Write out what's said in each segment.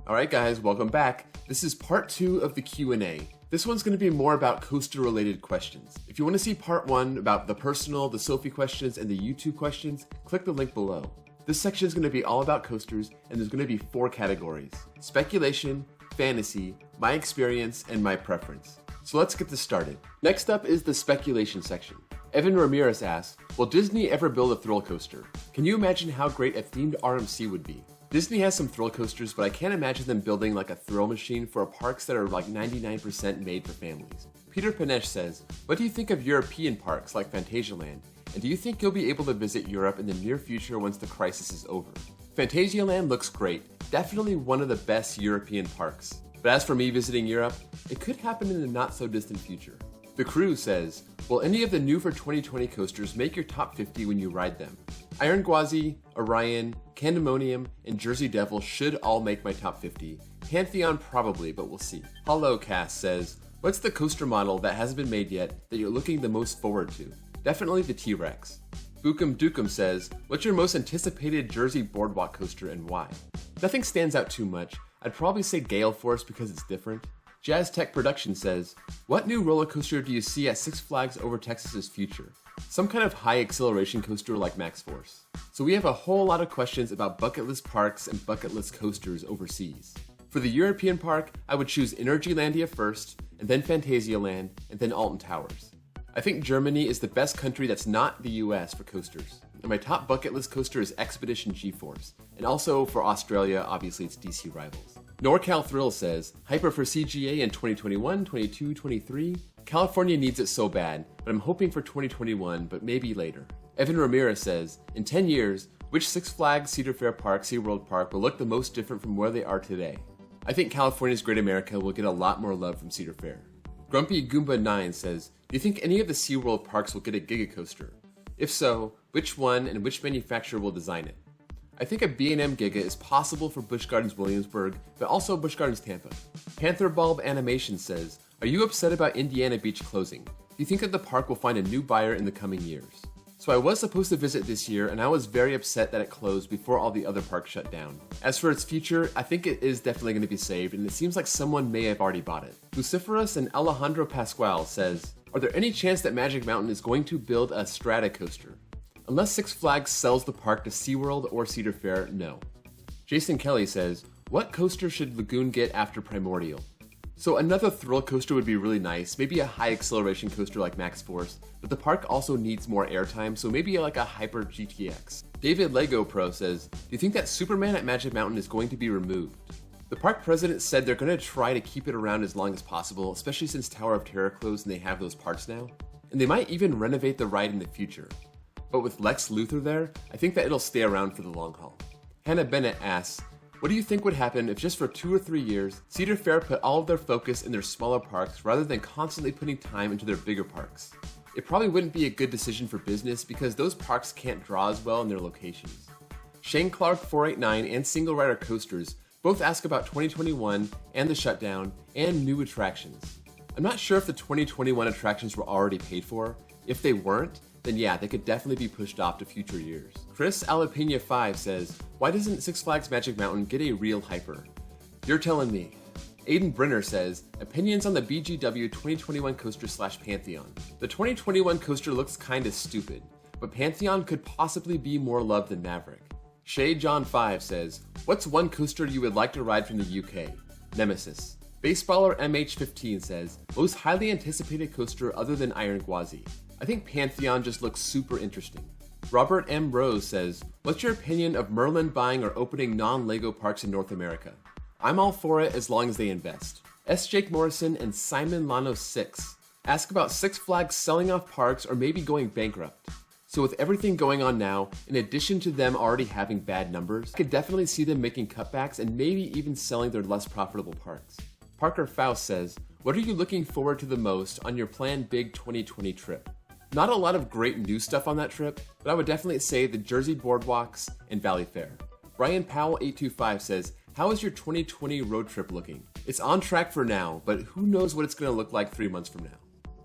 Alright guys, welcome back. This is part 2 of the Q&A. This one's going to be more about coaster related questions. If you want to see part 1 about the personal, the Sophie questions, and the YouTube questions, click the link below. This section is going to be all about coasters, and there's going to be 4 categories: speculation, fantasy, my experience, and my preference. So let's get this started. Next up is the speculation section. Evan Ramirez asks, will Disney ever build a thrill coaster? Can you imagine how great a themed RMC would be? Disney has some thrill coasters, but I can't imagine them building like a thrill machine for parks that are like 99% made for families. Peter Panesh says, what do you think of European parks like Phantasialand? And do you think you'll be able to visit Europe in the near future once the crisis is over? Phantasialand looks great, definitely one of the best European parks. But as for me visiting Europe, it could happen in the not so distant future. The Crew says, will any of the new for 2020 coasters make your top 50 when you ride them? Iron Gwazi, Orion, Candemonium, and Jersey Devil should all make my top 50. Pantheon probably, but we'll see. HollowCast says, what's the coaster model that hasn't been made yet that you're looking the most forward to? Definitely the T-Rex. Bukum Dukum says, what's your most anticipated Jersey Boardwalk coaster and why? Nothing stands out too much. I'd probably say Gale Force because it's different. Jazz Tech Production says, what new roller coaster do you see at Six Flags Over Texas's future? Some kind of high acceleration coaster like Max Force. So we have a whole lot of questions about bucket list parks and bucket list coasters overseas. For the European park, I would choose Energylandia first, and then Phantasialand, and then Alton Towers. I think Germany is the best country that's not the US for coasters. And my top bucket list coaster is Expedition G-Force. And also for Australia, obviously it's DC Rivals. NorCal Thrill says, hyper for CGA in 2021, 22, 23. California needs it so bad, but I'm hoping for 2021, but maybe later. Evan Ramirez says, in 10 years, which Six Flags, Cedar Fair Park, SeaWorld Park will look the most different from where they are today? I think California's Great America will get a lot more love from Cedar Fair. Grumpy Goomba 9 says, do you think any of the SeaWorld parks will get a Giga Coaster? If so, which one and which manufacturer will design it? I think a B&M Giga is possible for Busch Gardens Williamsburg, but also Busch Gardens Tampa. Panther Bulb Animation says, are you upset about Indiana Beach closing? Do you think that the park will find a new buyer in the coming years? So I was supposed to visit this year, and I was very upset that it closed before all the other parks shut down. As for its future, I think it is definitely going to be saved, and it seems like someone may have already bought it. Luciferus and Alejandro Pascual says, are there any chance that Magic Mountain is going to build a Strata coaster? Unless Six Flags sells the park to SeaWorld or Cedar Fair, no. Jason Kelly says, what coaster should Lagoon get after Primordial? So another thrill coaster would be really nice, maybe a high acceleration coaster like Max Force, but the park also needs more airtime, so maybe like a Hyper GTX. David Lego Pro says, do you think that Superman at Magic Mountain is going to be removed? The park president said they're going to try to keep it around as long as possible, especially since Tower of Terror closed and they have those parks now. And they might even renovate the ride in the future. But with Lex Luthor there, I think that it'll stay around for the long haul. Hannah Bennett asks, what do you think would happen if just for 2 or 3 years, Cedar Fair put all of their focus in their smaller parks rather than constantly putting time into their bigger parks? It probably wouldn't be a good decision for business because those parks can't draw as well in their locations. Shane Clark 489 and Single Rider Coasters both ask about 2021 and the shutdown and new attractions. I'm not sure if the 2021 attractions were already paid for. If they weren't, then yeah, they could definitely be pushed off to future years. Chris Alapena 5 says, why doesn't Six Flags Magic Mountain get a real hyper? You're telling me. Aiden Brenner says, opinions on the BGW 2021 coaster / Pantheon. The 2021 coaster looks kinda stupid, but Pantheon could possibly be more loved than Maverick. Shay John 5 says, what's one coaster you would like to ride from the UK? Nemesis. Baseballer MH15 says, most highly anticipated coaster other than Iron Gwazi. I think Pantheon just looks super interesting. Robert M. Rose says, what's your opinion of Merlin buying or opening non-LEGO parks in North America? I'm all for it as long as they invest. S. Jake Morrison and Simon Lano 6 ask about Six Flags selling off parks or maybe going bankrupt. So with everything going on now, in addition to them already having bad numbers, I could definitely see them making cutbacks and maybe even selling their less profitable parks. Parker Faust says, what are you looking forward to the most on your planned big 2020 trip? Not a lot of great new stuff on that trip, but I would definitely say the Jersey Boardwalks and Valley Fair. Brian Powell 825 says, how is your 2020 road trip looking? It's on track for now, but who knows what it's going to look like 3 months from now.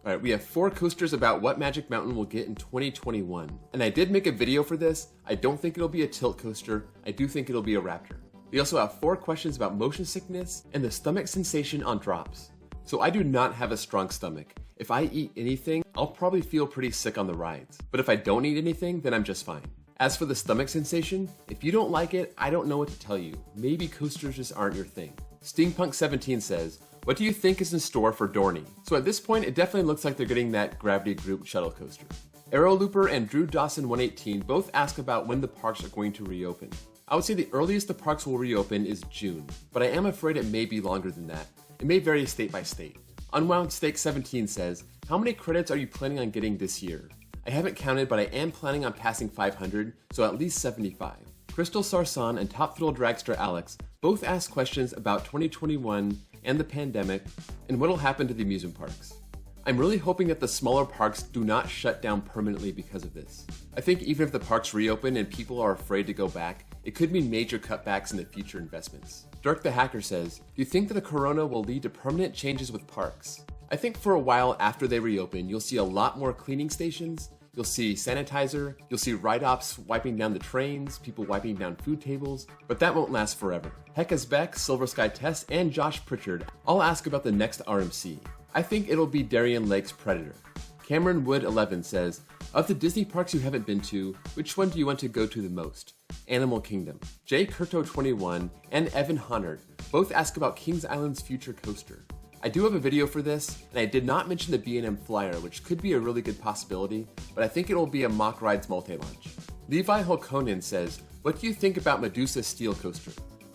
Alright, we have 4 coasters about what Magic Mountain will get in 2021. And I did make a video for this. I don't think it'll be a tilt coaster. I do think it'll be a Raptor. We also have 4 questions about motion sickness and the stomach sensation on drops. So I do not have a strong stomach. If I eat anything, I'll probably feel pretty sick on the rides. But if I don't eat anything, then I'm just fine. As for the stomach sensation, if you don't like it, I don't know what to tell you. Maybe coasters just aren't your thing. Steampunk17 says, what do you think is in store for Dorney? So at this point, it definitely looks like they're getting that Gravity Group shuttle coaster. Aerolooper and Drew Dawson 118 both ask about when the parks are going to reopen. I would say the earliest the parks will reopen is June, but I am afraid it may be longer than that. It may vary state by state. Unwound Steak 17 says, how many credits are you planning on getting this year? I haven't counted, but I am planning on passing 500, so at least 75. Crystal Sarson and Top Thrill Dragster Alex both ask questions about 2021 and the pandemic and what will happen to the amusement parks. I'm really hoping that the smaller parks do not shut down permanently because of this. I think even if the parks reopen and people are afraid to go back, it could mean major cutbacks in the future investments. Dirk the Hacker says, do you think that the corona will lead to permanent changes with parks? I think for a while after they reopen, you'll see a lot more cleaning stations, you'll see sanitizer, you'll see ride-ops wiping down the trains, people wiping down food tables, but that won't last forever. Heckas Beck, Silver Sky Test, and Josh Pritchard all ask about the next RMC. I think it'll be Darien Lake's Predator. Cameron Wood 11 says, of the Disney parks you haven't been to, which one do you want to go to the most? Animal Kingdom. Jay Curto 21 and Evan Honard both ask about Kings Island's future coaster. I do have a video for this, and I did not mention the B&M Flyer, which could be a really good possibility, but I think it will be a Mock Rides multi-launch. Levi Hulkonen says, what do you think about Medusa Steel Coaster?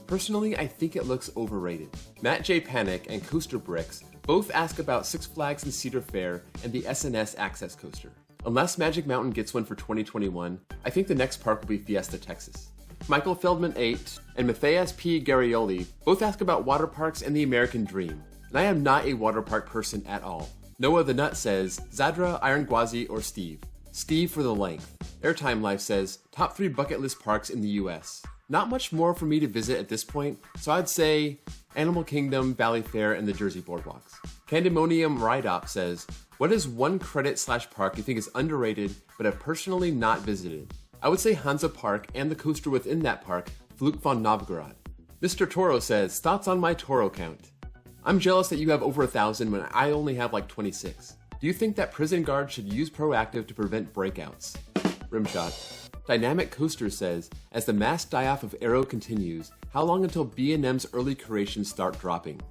Personally, I think it looks overrated. Matt J. Panic and Coaster Bricks both ask about Six Flags and Cedar Fair and the SNS Access Coaster. Unless Magic Mountain gets one for 2021, I think the next park will be Fiesta Texas. Michael Feldman 8 and Matthias P. Garioli both ask about water parks and the American Dream, and I am not a water park person at all. Noah the Nut says, Zadra, Iron Gwazi, or Steve. Steve for the length. Airtime Life says, top 3 bucket list parks in the US. Not much more for me to visit at this point, so I'd say Animal Kingdom, Valley Fair, and the Jersey Boardwalks. Candemonium Ride-Op says, what is one credit / park you think is underrated but have personally not visited? I would say Hansa Park and the coaster within that park, Flug von Novgorod. Mr. Toro says, thoughts on my Toro count? I'm jealous that you have over 1,000 when I only have like 26. Do you think that prison guards should use Proactive to prevent breakouts? Rimshot. Dynamic Coaster says, as the mass die-off of Aero continues, how long until B&M's early creations start dropping?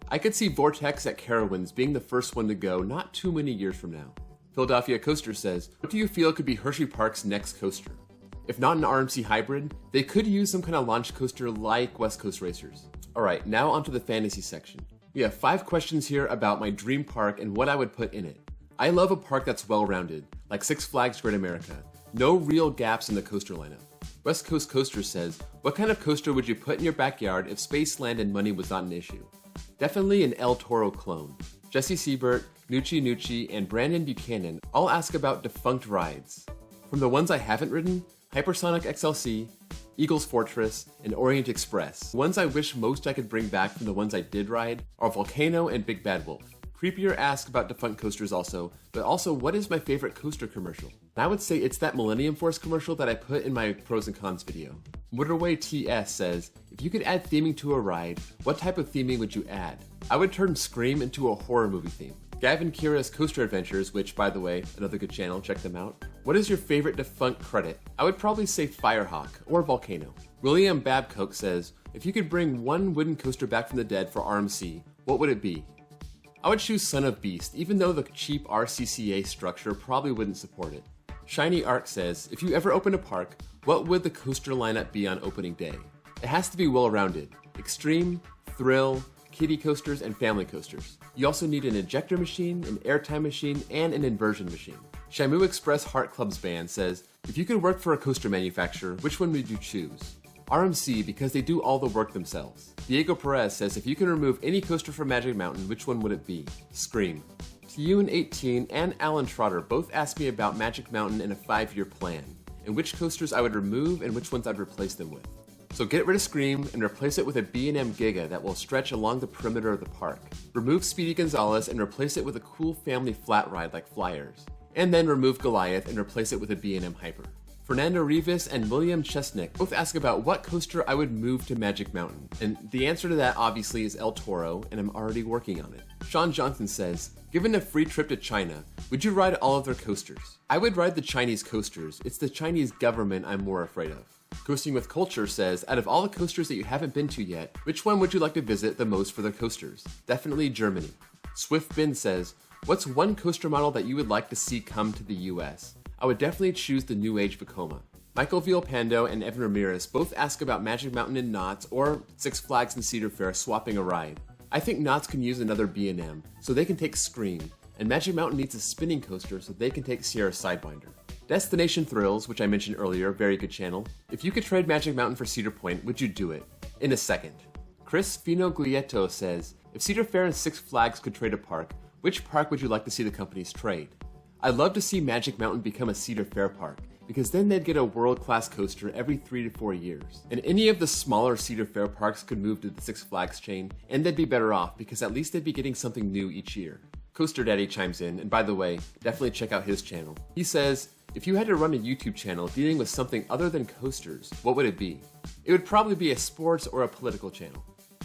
I could see Vortex at Carowinds being the first one to go not too many years from now. Philadelphia Coaster says, what do you feel could be Hershey Park's next coaster? If not an RMC hybrid, they could use some kind of launch coaster like West Coast Racers. Alright, now onto the fantasy section. We have 5 questions here about my dream park and what I would put in it. I love a park that's well-rounded, like Six Flags Great America. No real gaps in the coaster lineup. West Coast Coaster says, what kind of coaster would you put in your backyard if space, land, and money was not an issue? Definitely an El Toro clone. Jesse Siebert, Nucci, and Brandon Buchanan all ask about defunct rides. From the ones I haven't ridden, Hypersonic XLC, Eagles Fortress, and Orient Express. The ones I wish most I could bring back from the ones I did ride are Volcano and Big Bad Wolf. Creepier asks about defunct coasters also, but also what is my favorite coaster commercial? And I would say it's that Millennium Force commercial that I put in my pros and cons video. Motorway TS says, if you could add theming to a ride, what type of theming would you add? I would turn Scream into a horror movie theme. Gavin Kira's Coaster Adventures, which by the way, another good channel, check them out. What is your favorite defunct credit? I would probably say Firehawk or Volcano. William Babcock says, if you could bring one wooden coaster back from the dead for RMC, what would it be? I would choose Son of Beast, even though the cheap RCCA structure probably wouldn't support it. Shiny Arc says, if you ever open a park, what would the coaster lineup be on opening day? It has to be well-rounded. Extreme, thrill, kiddie coasters, and family coasters. You also need an ejector machine, an airtime machine, and an inversion machine. Shamu Express Heart Club's band says, if you could work for a coaster manufacturer, which one would you choose? RMC, because they do all the work themselves. Diego Perez says, if you can remove any coaster from Magic Mountain, which one would it be? Scream. TUN18 and Alan Trotter both asked me about Magic Mountain in a 5-year plan, and which coasters I would remove and which ones I'd replace them with. So get rid of Scream and replace it with a B&M Giga that will stretch along the perimeter of the park. Remove Speedy Gonzales and replace it with a cool family flat ride like Flyers. And then remove Goliath and replace it with a B&M Hyper. Fernando Rivas and William Chesnick both ask about what coaster I would move to Magic Mountain, and the answer to that obviously is El Toro, and I'm already working on it. Sean Johnson says, given a free trip to China, would you ride all of their coasters? I would ride the Chinese coasters. It's the Chinese government I'm more afraid of. Coasting with Culture says, out of all the coasters that you haven't been to yet, which one would you like to visit the most for their coasters? Definitely Germany. Swift Bin says, what's one coaster model that you would like to see come to the US? I would definitely choose the New Age Vekoma. Michael Villalpando and Evan Ramirez both ask about Magic Mountain and Knott's or Six Flags and Cedar Fair swapping a ride. I think Knott's can use another B&M, so they can take Scream, and Magic Mountain needs a spinning coaster so they can take Sierra Sidewinder. Destination Thrills, which I mentioned earlier, very good channel. If you could trade Magic Mountain for Cedar Point, would you do it? In a second. Chris Finoglieto says, if Cedar Fair and Six Flags could trade a park, which park would you like to see the companies trade? I'd love to see Magic Mountain become a Cedar Fair park, because then they'd get a world-class coaster every 3 to 4 years. And any of the smaller Cedar Fair parks could move to the Six Flags chain, and they'd be better off because at least they'd be getting something new each year. Coaster Daddy chimes in, and by the way, definitely check out his channel. He says, if you had to run a YouTube channel dealing with something other than coasters, what would it be? It would probably be a sports or a political channel.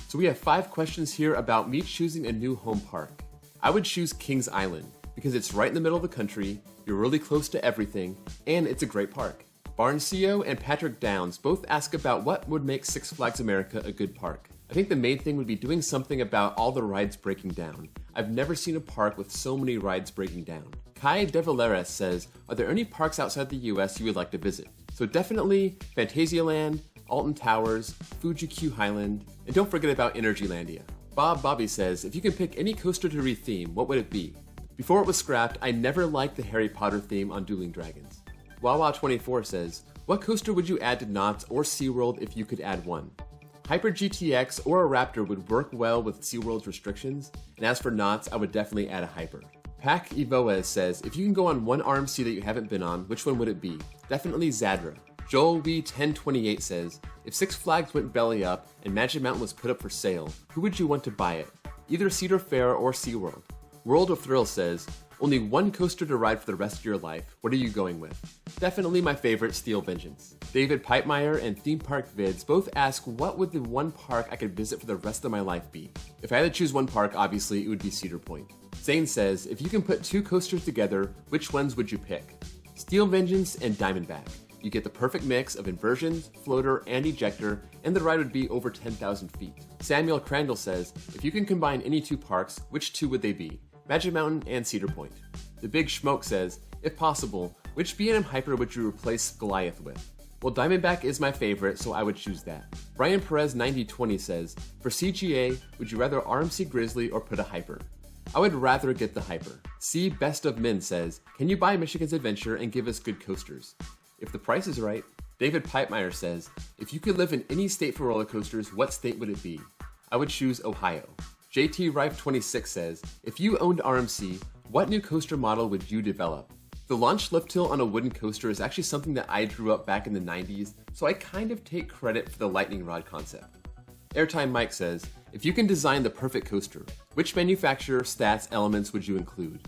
So we have 5 questions here about me choosing a new home park. I would choose Kings Island, because it's right in the middle of the country, you're really close to everything, and it's a great park. Barnesio and Patrick Downs both ask about what would make Six Flags America a good park. I think the main thing would be doing something about all the rides breaking down. I've never seen a park with so many rides breaking down. Kai De Valeres says, are there any parks outside the US you would like to visit? So definitely Fantasialand, Alton Towers, Fuji Q Highland, and don't forget about Energylandia. Bob Bobby says, if you can pick any coaster to retheme, what would it be? Before it was scrapped, I never liked the Harry Potter theme on Dueling Dragons. Wawa24 says, what coaster would you add to Knott's or SeaWorld if you could add one? Hyper GTX or a Raptor would work well with SeaWorld's restrictions, and as for Knott's, I would definitely add a Hyper. Pac Evoez says, if you can go on one RMC that you haven't been on, which one would it be? Definitely Zadra. Joel Wee 1028 says, if Six Flags went belly up and Magic Mountain was put up for sale, who would you want to buy it? Either Cedar Fair or SeaWorld. World of Thrill says, only one coaster to ride for the rest of your life. What are you going with? Definitely my favorite, Steel Vengeance. David Pipemeyer and Theme Park Vids both ask, what would the one park I could visit for the rest of my life be? If I had to choose one park, obviously it would be Cedar Point. Zane says, if you can put 2 coasters together, which ones would you pick? Steel Vengeance and Diamondback. You get the perfect mix of inversions, floater, and ejector, and the ride would be over 10,000 feet. Samuel Crandall says, if you can combine any 2 parks, which 2 would they be? Magic Mountain and Cedar Point. The Big Schmoke says, if possible, which B&M Hyper would you replace Goliath with? Well, Diamondback is my favorite, so I would choose that. Brian Perez 9020 says, for CGA, would you rather RMC Grizzly or put a Hyper? I would rather get the Hyper. C Best of Men says, can you buy Michigan's Adventure and give us good coasters? If the price is right. David Pipemeyer says, if you could live in any state for roller coasters, what state would it be? I would choose Ohio. JT Rife 26 says, if you owned RMC, what new coaster model would you develop? The launch lift hill on a wooden coaster is actually something that I drew up back in the 90s, so I kind of take credit for the lightning rod concept. Airtime Mike says, if you can design the perfect coaster, which manufacturer, stats, elements would you include?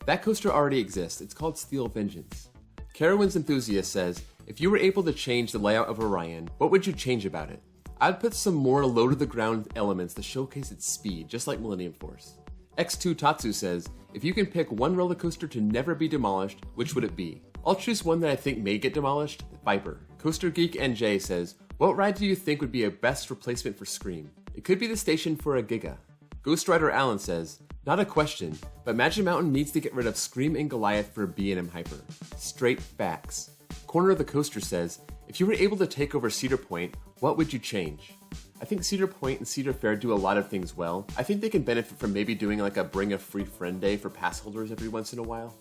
That coaster already exists, it's called Steel Vengeance. Carowinds Enthusiast says, if you were able to change the layout of Orion, what would you change about it? I'd put some more low-to-the-ground elements to showcase its speed, just like Millennium Force. X2 Tatsu says, if you can pick one roller coaster to never be demolished, which would it be? I'll choose one that I think may get demolished, Viper. Coaster Geek NJ says, what ride do you think would be a best replacement for Scream? It could be the station for a Giga. Ghost Rider Allen says, not a question, but Magic Mountain needs to get rid of Scream and Goliath for B&M Hyper. Straight facts. Corner of the Coaster says, if you were able to take over Cedar Point, what would you change? I think Cedar Point and Cedar Fair do a lot of things well. I think they can benefit from maybe doing like a bring a free friend day for pass holders every once in a while.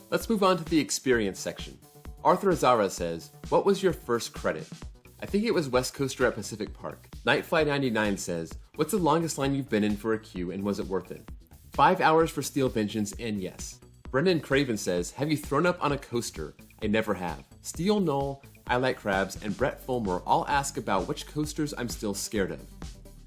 Let's move on to the experience section. Arthur Azara says, what was your first credit? I think it was West Coaster at Pacific Park. Nightfly99 says, what's the longest line you've been in for a queue and was it worth it? 5 hours for Steel Vengeance and yes. Brendan Craven says, have you thrown up on a coaster? I never have. Steel Knoll, I Like Crabs, and Brett Fulmer all ask about which coasters I'm still scared of.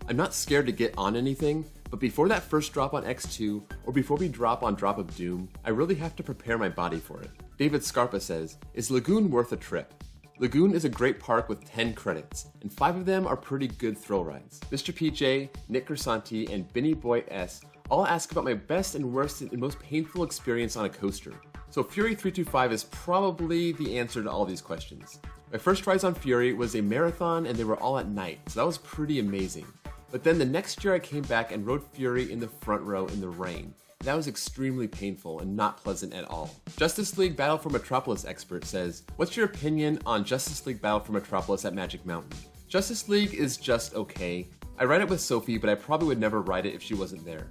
I'm not scared to get on anything, but before that first drop on X2, or before we drop on Drop of Doom, I really have to prepare my body for it. David Scarpa says, is Lagoon worth a trip? Lagoon is a great park with 10 credits, and 5 of them are pretty good thrill rides. Mr. PJ, Nick Grisanti, and Benny Boy S all ask about my best and worst and most painful experience on a coaster. So Fury 325 is probably the answer to all these questions. My first rides on Fury was a marathon and they were all at night, so that was pretty amazing. But then the next year I came back and rode Fury in the front row in the rain. That was extremely painful and not pleasant at all. Justice League Battle for Metropolis expert says, what's your opinion on Justice League Battle for Metropolis at Magic Mountain? Justice League is just okay. I ride it with Sophie, but I probably would never ride it if she wasn't there.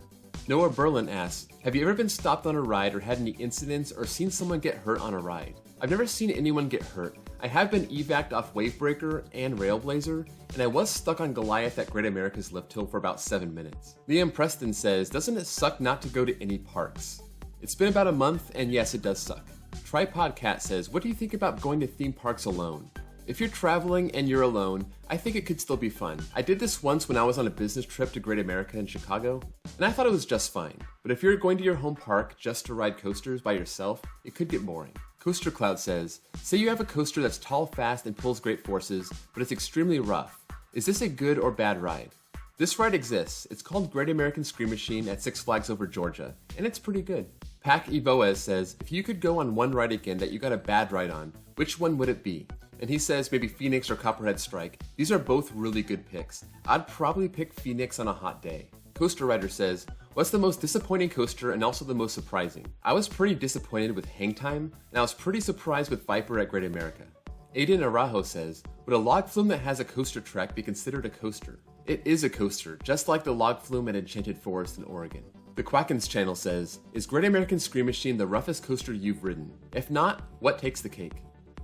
Noah Berlin asks, have you ever been stopped on a ride or had any incidents or seen someone get hurt on a ride? I've never seen anyone get hurt. I have been evac'd off Wavebreaker and Railblazer, and I was stuck on Goliath at Great America's Lift Hill for about 7 minutes. Liam Preston says, doesn't it suck not to go to any parks? It's been about a month, and yes, it does suck. Tripod Cat says, what do you think about going to theme parks alone? If you're traveling and you're alone, I think it could still be fun. I did this once when I was on a business trip to Great America in Chicago, and I thought it was just fine. But if you're going to your home park just to ride coasters by yourself, it could get boring. Coaster Cloud says, say you have a coaster that's tall, fast, and pulls great forces, but it's extremely rough. Is this a good or bad ride? This ride exists. It's called Great American Scream Machine at Six Flags Over Georgia, and it's pretty good. Pac Evoez says, if you could go on one ride again that you got a bad ride on, which one would it be? And he says maybe Phoenix or Copperhead Strike. These are both really good picks. I'd probably pick Phoenix on a hot day. Coaster Rider says, what's the most disappointing coaster and also the most surprising? I was pretty disappointed with Hang Time, and I was pretty surprised with Viper at Great America. Aiden Arajo says, would a log flume that has a coaster track be considered a coaster? It is a coaster, just like the log flume at Enchanted Forest in Oregon. The Quackens channel says, is Great American Scream Machine the roughest coaster you've ridden? If not, what takes the cake?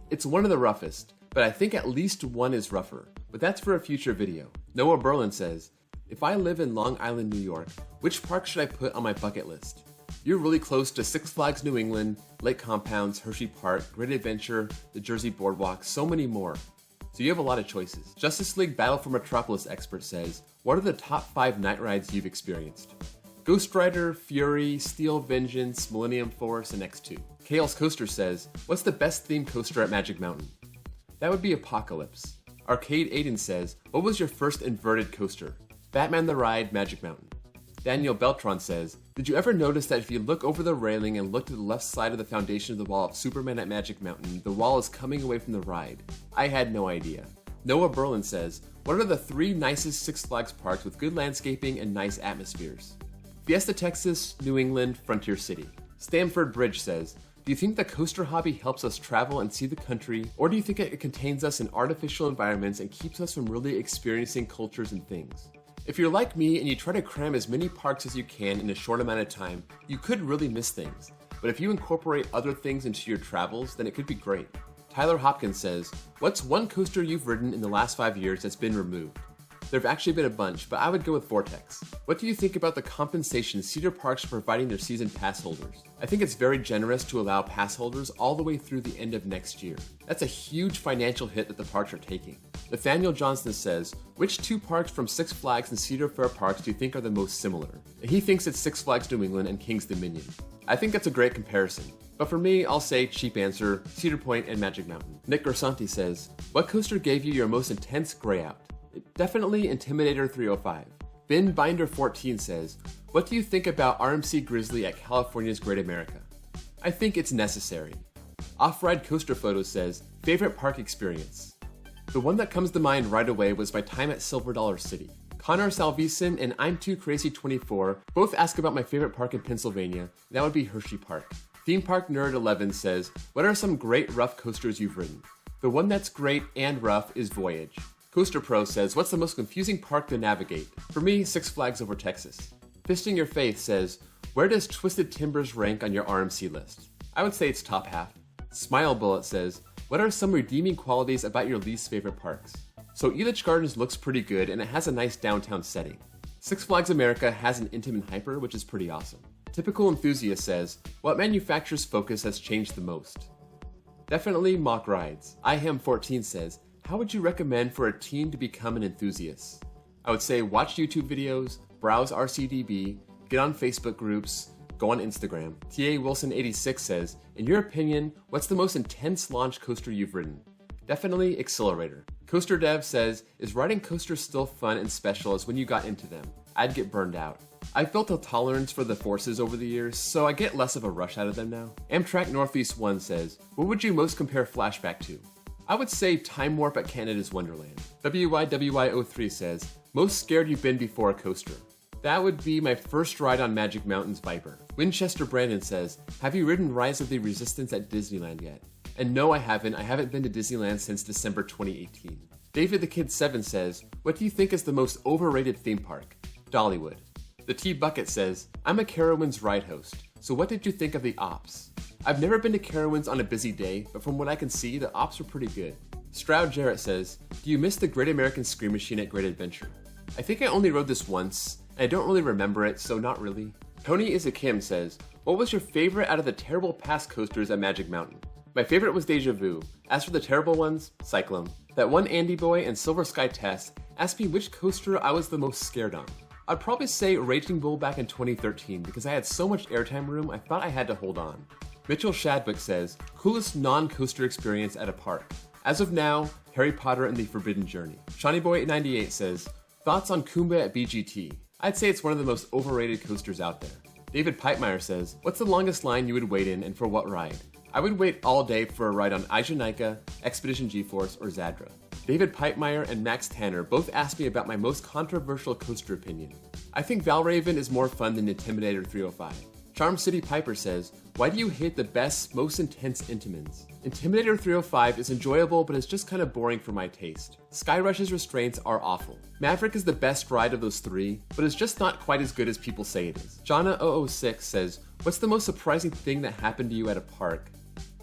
It's one of the roughest, but I think at least one is rougher, but that's for a future video. Noah Berlin says, if I live in Long Island, New York, which park should I put on my bucket list? You're really close to Six Flags New England, Lake Compounds, Hershey Park, Great Adventure, the Jersey Boardwalk, so many more. So you have a lot of choices. Justice League Battle for Metropolis expert says, what are the top 5 night rides you've experienced? Ghost Rider, Fury, Steel Vengeance, Millennium Force, and X2. Kale's Coaster says, what's the best themed coaster at Magic Mountain? That would be Apocalypse. Arcade Aiden says, what was your first inverted coaster? Batman the Ride, Magic Mountain. Daniel Beltran says, did you ever notice that if you look over the railing and look to the left side of the foundation of the wall of Superman at Magic Mountain, the wall is coming away from the ride? I had no idea. Noah Berlin says, what are the 3 nicest Six Flags parks with good landscaping and nice atmospheres? Fiesta Texas, New England, Frontier City. Stamford Bridge says, do you think the coaster hobby helps us travel and see the country, or do you think it contains us in artificial environments and keeps us from really experiencing cultures and things? If you're like me and you try to cram as many parks as you can in a short amount of time, you could really miss things. But if you incorporate other things into your travels, then it could be great. Tyler Hopkins says, what's one coaster you've ridden in the last 5 years that's been removed? There have actually been a bunch, but I would go with Vortex. What do you think about the compensation Cedar Parks are providing their season pass holders? I think it's very generous to allow pass holders all the way through the end of next year. That's a huge financial hit that the parks are taking. Nathaniel Johnston says, which 2 parks from Six Flags and Cedar Fair parks do you think are the most similar? He thinks it's Six Flags New England and King's Dominion. I think that's a great comparison. But for me, I'll say cheap answer, Cedar Point and Magic Mountain. Nick Grisanti says, what coaster gave you your most intense gray out? Definitely Intimidator 305. Ben Binder 14 says, what do you think about RMC Grizzly at California's Great America? I think it's necessary. Off-Ride Coaster Photos says, favorite park experience. The one that comes to mind right away was my time at Silver Dollar City. Connor Salveson and I'm Too Crazy 24 both ask about my favorite park in Pennsylvania, and that would be Hershey Park. Theme Park Nerd 11 says, what are some great rough coasters you've ridden? The one that's great and rough is Voyage. Coaster Pro says, what's the most confusing park to navigate? For me, Six Flags Over Texas. Fisting Your Faith says, where does Twisted Timbers rank on your RMC list? I would say it's top half. Smile Bullet says, what are some redeeming qualities about your least favorite parks? So Elitch Gardens looks pretty good and it has a nice downtown setting. Six Flags America has an Intamin Hyper, which is pretty awesome. Typical Enthusiast says, what manufacturer's focus has changed the most? Definitely Mock Rides. IHam14 says, how would you recommend for a teen to become an enthusiast? I would say watch YouTube videos, browse RCDB, get on Facebook groups, go on Instagram. TA Wilson86 says, in your opinion, what's the most intense launch coaster you've ridden? Definitely Accelerator. Coaster Dev says, is riding coasters still fun and special as when you got into them? I'd get burned out. I've built a tolerance for the forces over the years, so I get less of a rush out of them now. Amtrak Northeast 1 says, what would you most compare Flashback to? I would say Time Warp at Canada's Wonderland. WYWY03 says, most scared you've been before a coaster? That would be my first ride on Magic Mountain's Viper. Winchester Brandon says, have you ridden Rise of the Resistance at Disneyland yet? And no, I haven't. I haven't been to Disneyland since December 2018. David the Kid 7 says, what do you think is the most overrated theme park? Dollywood. The T Bucket says, I'm a Carowinds ride host, so what did you think of the Ops? I've never been to Carowinds on a busy day, but from what I can see, the Ops were pretty good. Stroud Jarrett says, do you miss the Great American Scream Machine at Great Adventure? I think I only rode this once, and I don't really remember it, so not really. Tony Isakim says, what was your favorite out of the terrible past coasters at Magic Mountain? My favorite was Deja Vu. As for the terrible ones, Cyclone. That one Andy Boy and Silver Sky test asked me which coaster I was the most scared on. I'd probably say Raging Bull back in 2013 because I had so much airtime room I thought I had to hold on. Mitchell Shadwick says, coolest non-coaster experience at a park. As of now, Harry Potter and the Forbidden Journey. ShawneeBoy98 says, thoughts on Kumba at BGT? I'd say it's one of the most overrated coasters out there. David Pipemeyer says, what's the longest line you would wait in and for what ride? I would wait all day for a ride on Ijanika, Expedition GeForce, or Zadra. David Pipemeyer and Max Tanner both asked me about my most controversial coaster opinion. I think Valraven is more fun than Intimidator 305. Charm City Piper says, why do you hate the best, most intense Intamins? Intimidator 305 is enjoyable, but it's just kind of boring for my taste. Skyrush's restraints are awful. Maverick is the best ride of those three, but it's just not quite as good as people say it is. Jana006 says, what's the most surprising thing that happened to you at a park?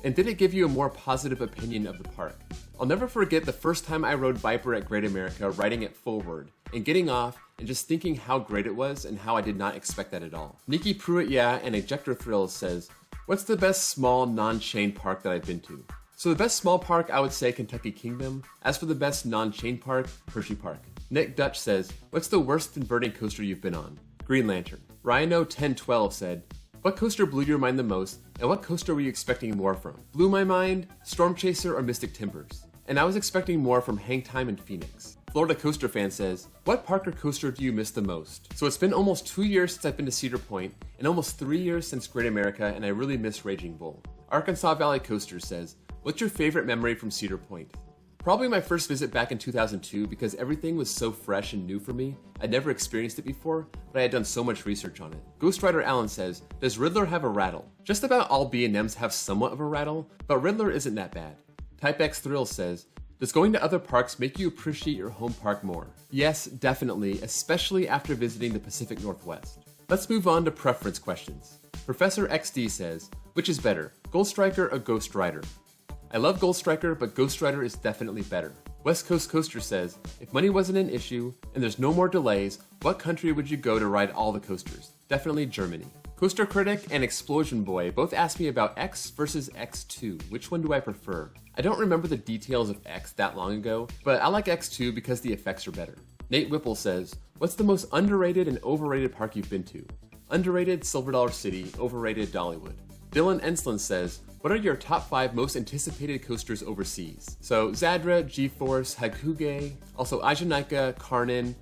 And did it give you a more positive opinion of the park? I'll never forget the first time I rode Viper at Great America, riding it forward, and getting off, and just thinking how great it was and how I did not expect that at all. Nikki Pruitt and Ejector Thrills says, what's the best small non-chain park that I've been to? So the best small park, I would say Kentucky Kingdom. As for the best non-chain park, Hershey Park. Nick Dutch says, what's the worst inverting coaster you've been on? Green Lantern. Rhino1012 said, what coaster blew your mind the most, and what coaster were you expecting more from? Blew my mind, Storm Chaser or Mystic Timbers? And I was expecting more from Hang Time and Phoenix. Florida Coaster Fan says, what park or coaster do you miss the most? So it's been almost 2 years since I've been to Cedar Point, and almost 3 years since Great America, and I really miss Raging Bull. Arkansas Valley Coaster says, what's your favorite memory from Cedar Point? Probably my first visit back in 2002 because everything was so fresh and new for me. I'd never experienced it before, but I had done so much research on it. Ghost Rider Allen says, does Riddler have a rattle? Just about all B&Ms have somewhat of a rattle, but Riddler isn't that bad. Type X Thrill says, does going to other parks make you appreciate your home park more? Yes, definitely, especially after visiting the Pacific Northwest. Let's move on to preference questions. Professor XD says, which is better, Gold Striker or Ghost Rider? I love Gold Striker, but Ghost Rider is definitely better. West Coast Coaster says, if money wasn't an issue and there's no more delays, what country would you go to ride all the coasters? Definitely Germany. Coaster Critic and Explosion Boy both asked me about X versus X2. Which one do I prefer? I don't remember the details of X that long ago, but I like X2 because the effects are better. Nate Whipple says, what's the most underrated and overrated park you've been to? Underrated, Silver Dollar City. Overrated, Dollywood. Dylan Enslin says, what are your top 5 most anticipated coasters overseas? So Zadra, GeForce, Hakuge, also Ijanika, Karnan,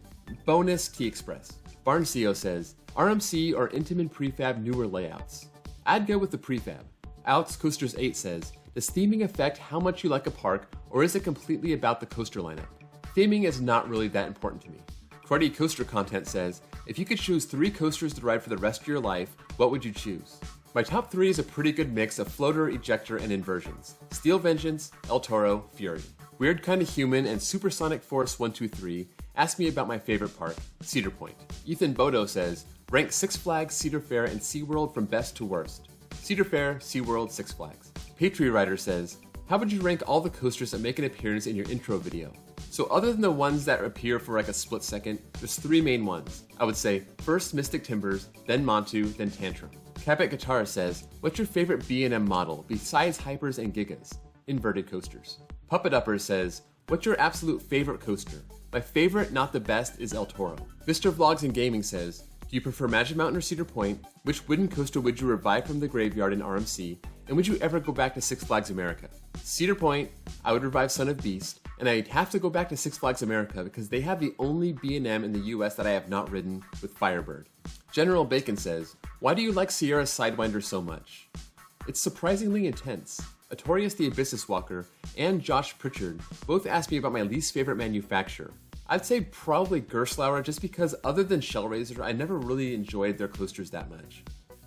bonus T-Express. Barncio says, RMC or Intamin Prefab newer layouts? I'd go with the Prefab. Alex Coasters 8 says, does theming affect how much you like a park, or is it completely about the coaster lineup? Theming is not really that important to me. Cruddy Coaster Content says, if you could choose 3 coasters to ride for the rest of your life, what would you choose? My top 3 is a pretty good mix of floater, ejector, and inversions. Steel Vengeance, El Toro, Fury. Weird Kinda Human and Supersonic Force 123 asked me about my favorite park, Cedar Point. Ethan Bodo says, rank Six Flags, Cedar Fair, and SeaWorld from best to worst. Cedar Fair, SeaWorld, Six Flags. Patriot Rider says, how would you rank all the coasters that make an appearance in your intro video? So other than the ones that appear for like a split second, there's 3 main ones. I would say, first Mystic Timbers, then Montu, then Tantrum. Cabot Guitar says, what's your favorite B&M model besides Hypers and Gigas? Inverted coasters. Puppet Upper says, what's your absolute favorite coaster? My favorite, not the best, is El Toro. Mr. Vlogs and Gaming says, do you prefer Magic Mountain or Cedar Point? Which wooden coaster would you revive from the graveyard in RMC? And would you ever go back to Six Flags America? Cedar Point, I would revive Son of Beast, and I'd have to go back to Six Flags America because they have the only B&M in the US that I have not ridden with Firebird. General Bacon says, why do you like Sierra's Sidewinder so much? It's surprisingly intense. Artorias the Abyssus Walker and Josh Pritchard both asked me about my least favorite manufacturer. I'd say probably Gerstlauer just because other than Shellraiser, I never really enjoyed their coasters that much.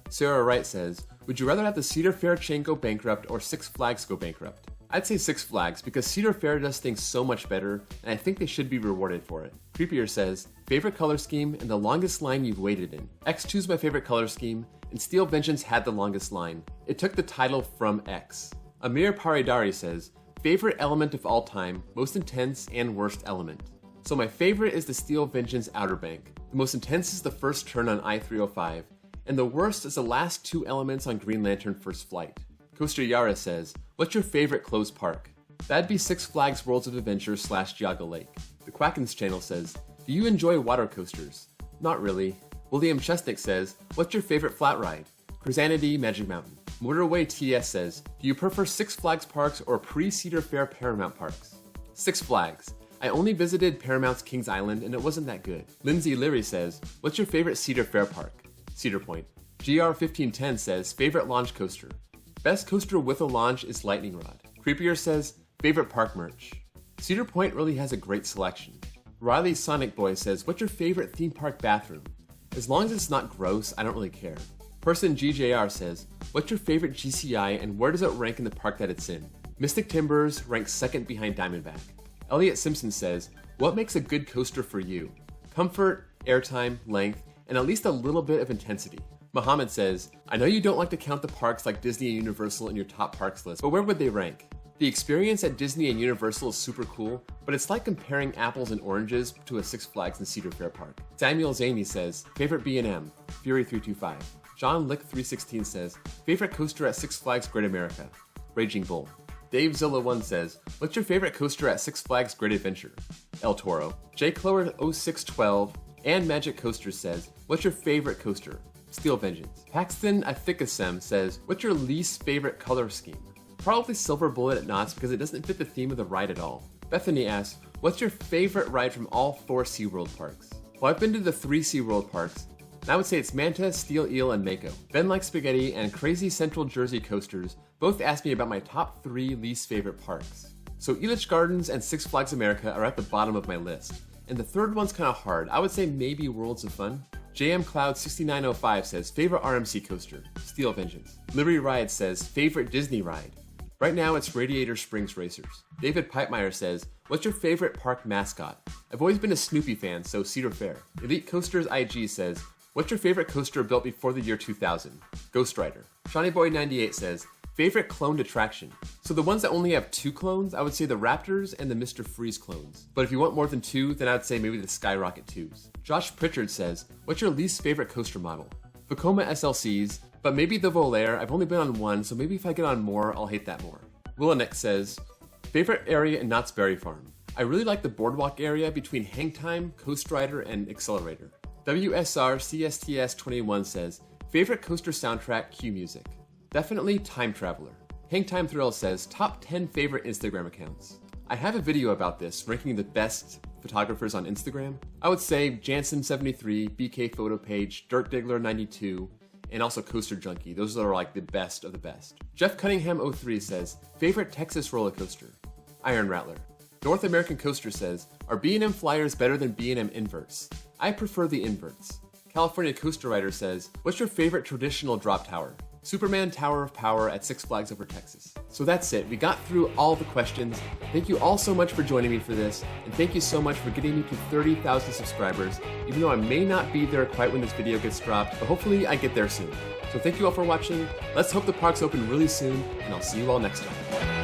Sarah Wright says, would you rather have the Cedar Fair chain go bankrupt or Six Flags go bankrupt? I'd say Six Flags because Cedar Fair does things so much better and I think they should be rewarded for it. Creepier says, favorite color scheme and the longest line you've waited in. X2's my favorite color scheme and Steel Vengeance had the longest line. It took the title from X. Amir Paridari says, favorite element of all time, most intense and worst element. So my favorite is the Steel Vengeance Outer Bank. The most intense is the first turn on I-305, and the worst is the last two elements on Green Lantern First Flight. Coaster Yara says, what's your favorite closed park? That'd be Six Flags Worlds of Adventure / Geauga Lake. The Quackens channel says, do you enjoy water coasters? Not really. William Chesnick says, what's your favorite flat ride? Crisanity Magic Mountain. Motorway TS says, do you prefer Six Flags parks or pre-Cedar Fair Paramount parks? Six Flags. I only visited Paramount's Kings Island and it wasn't that good. Lindsay Leary says, what's your favorite Cedar Fair park? Cedar Point. GR1510 says, favorite launch coaster. Best coaster with a launch is Lightning Rod. Creepier says, favorite park merch. Cedar Point really has a great selection. Riley Sonic Boy says, what's your favorite theme park bathroom? As long as it's not gross, I don't really care. Person GJR says, what's your favorite GCI and where does it rank in the park that it's in? Mystic Timbers ranks second behind Diamondback. Elliot Simpson says, what makes a good coaster for you? Comfort, airtime, length, and at least a little bit of intensity. Muhammad says, I know you don't like to count the parks like Disney and Universal in your top parks list, but where would they rank? The experience at Disney and Universal is super cool, but it's like comparing apples and oranges to a Six Flags and Cedar Fair park. Samuel Zaney says, favorite B&M, Fury 325. John Lick 316 says, favorite coaster at Six Flags Great America, Raging Bull. Dave Zilla 1 says, what's your favorite coaster at Six Flags Great Adventure? El Toro. J Clower 0612 and Magic Coaster says, what's your favorite coaster? Steel Vengeance. Paxton Athikasem says, what's your least favorite color scheme? Probably Silver Bullet at Knott's because it doesn't fit the theme of the ride at all. Bethany asks, what's your favorite ride from all 4 SeaWorld parks? Well, I've been to the 3 SeaWorld parks, and I would say it's Manta, Steel Eel, and Mako. Ben Like Spaghetti and Crazy Central Jersey Coasters both asked me about my top 3 least favorite parks. So Elitch Gardens and Six Flags America are at the bottom of my list. And the third one's kind of hard. I would say maybe Worlds of Fun. JM Cloud 6905 says, favorite RMC coaster, Steel Vengeance. Liberty Ride says, favorite Disney ride. Right now it's Radiator Springs Racers. David Pipemeyer says, what's your favorite park mascot? I've always been a Snoopy fan, so Cedar Fair. Elite Coasters IG says, what's your favorite coaster built before the year 2000? Ghost Rider. Shawnee Boy 98 says, favorite cloned attraction. So the ones that only have 2 clones, I would say the Raptors and the Mr. Freeze clones. But if you want more than 2, then I would say maybe the Skyrocket 2s. Josh Pritchard says, what's your least favorite coaster model? Vekoma SLCs, but maybe the Volaire. I've only been on 1, so maybe if I get on more, I'll hate that more. Willanick says, favorite area in Knott's Berry Farm. I really like the boardwalk area between Hang Time, Coast Rider, and Accelerator. WSR CSTS 21 says, favorite coaster soundtrack, cue music. Definitely Time Traveler. Hang Time Thrill says, top 10 favorite Instagram accounts. I have a video about this, ranking the best photographers on Instagram. I would say Jansen73, BK Photo Page, Dirt Diggler 92, and also Coaster Junkie. Those are like the best of the best. Jeff Cunningham 03 says, favorite Texas roller coaster? Iron Rattler. North American Coaster says, are B&M Flyers better than B&M Inverts? I prefer the Inverts. California Coaster Rider says, what's your favorite traditional drop tower? Superman Tower of Power at Six Flags Over Texas. So that's it. We got through all the questions. Thank you all so much for joining me for this, and thank you so much for getting me to 30,000 subscribers, even though I may not be there quite when this video gets dropped, but hopefully I get there soon. So thank you all for watching. Let's hope the parks open really soon, and I'll see you all next time.